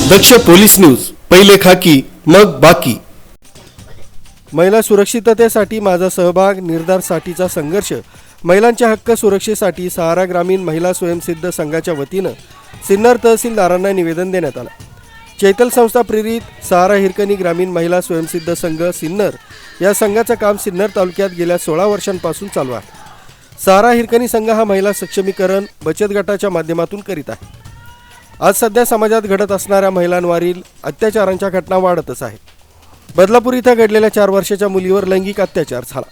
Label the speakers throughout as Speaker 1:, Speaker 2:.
Speaker 1: दक्ष police news, पहिले खाकी मग बाकी. महिला सुरक्षिततेसाठी माझा सहभाग, निर्धारसाठीचा संघर्ष. महिलांच्या हक्क सुरक्षेसाठी सहारा ग्रामीण महिला स्वयंसिद्ध संघाच्या वतीनं सिन्नर तहसीलदारांना निवेदन देण्यात आलं. चैतल संस्था प्रेरित सहारा हिरकणी ग्रामीण महिला स्वयंसिद्ध संघ सिन्नर या संघाचं काम सिन्नर तालुक्यात गेल्या 16 वर्षांपासून चालू आहे. सहारा हिरकणी संघ हा महिला सक्षमीकरण बचत गटाच्या माध्यमातून करीत आहे. आज सध्या समाजात घडत असणाऱ्या महिलांवरील अत्याचारांच्या घटना वाढतच आहेत. बदलापूर इथं घडलेल्या 4 वर्षाच्या मुलीवर लैंगिक अत्याचार झाला.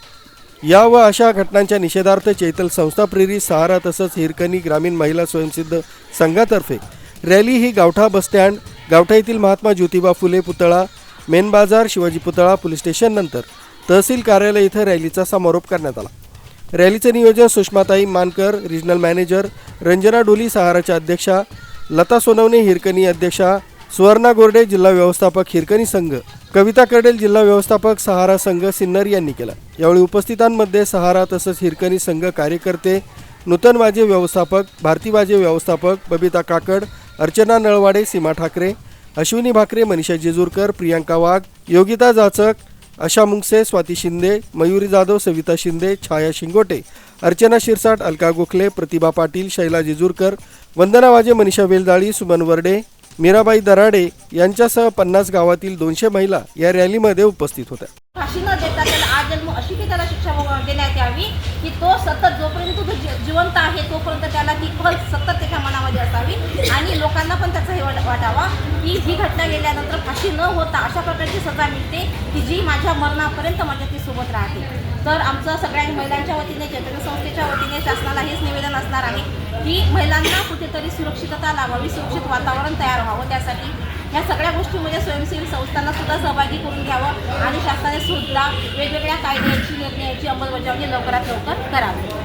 Speaker 1: या व अशा घटनांच्या निषेधार्थ चैतल संस्था प्रेरित सहारा तसंच हिरकणी ग्रामीण महिला स्वयंसिद्ध संघातर्फे रॅली ही गावठा बसस्टँड, गावठा येथील महात्मा ज्योतिबा फुले पुतळा, मेन बाजार, शिवाजी पुतळा, पोलीस स्टेशन नंतर तहसील कार्यालय इथं रॅलीचा समारोप करण्यात आला. रॅलीचे नियोजन सुषमाताई मानकर, रिजनल मॅनेजर, रंजना डोली सहाराच्या अध्यक्षा, लता सोनवणे हिरकणी अध्यक्षा, सुवर्णा गोरडे जिल्हा व्यवस्थापक हिरकणी संघ, कविता कर्डेल जिल्हा व्यवस्थापक सहारा संघ सिन्नर यांनी केला. यावेळी उपस्थितांमध्ये सहारा तसंच हिरकणी संघ कार्यकर्ते, नूतन वाजे व्यवस्थापक, भारती वाजे व्यवस्थापक, बबिता काकड, अर्चना नळवाडे, सीमा ठाकरे, अश्विनी भाकरे, मनीषा जेजूरकर, प्रियांका वाघ, योगिता जाचक, आशा मुंगसे, स्वाती शिंदे, मयुरी जाधव, सविता शिंदे, छाया शिंगोटे, अर्चना शिरसाट, अलका गोखले, प्रतिभा पाटील, शैला जेजूरकर, वंदना वाजे, मनीषा वेलदाळी, सुमन वरडे, मीराबाई दराडे यांच्यासह 50 गावातील 200 महिला या रॅलीमध्ये उपस्थित होत्या.
Speaker 2: फाशी न देता त्याला आजन्म अशी की त्याला शिक्षा देण्यात यावी की तो सतत जोपर्यंत तो जिवंत आहे तोपर्यंत त्याला ती खल सतत त्याच्या मनामध्ये असावी आणि लोकांना पण त्याचा हे वाटावा की ही घटना गेल्यानंतर फाशी न होता अशा प्रकारची सजा मिळते की जी माझ्या मरणापर्यंत माझ्या ती सोबत राहते. तर आमचं सगळ्या महिलांच्या वतीने चैतन्य संस्थेच्या वतीने शासनाला हेच निवेदन असणार आहे की महिलांना कुठेतरी सुरक्षितता लावावी, सुरक्षित वातावरण तयार व्हावं. त्यासाठी ह्या सगळ्या गोष्टींमध्ये स्वयंसेवी संस्थांना सुद्धा सहभागी करून घ्यावं आणि शासनाने सुद्धा वेगवेगळ्या कायद्यांची निर्णयाची अंमलबजावणी लवकरात लवकर करावी.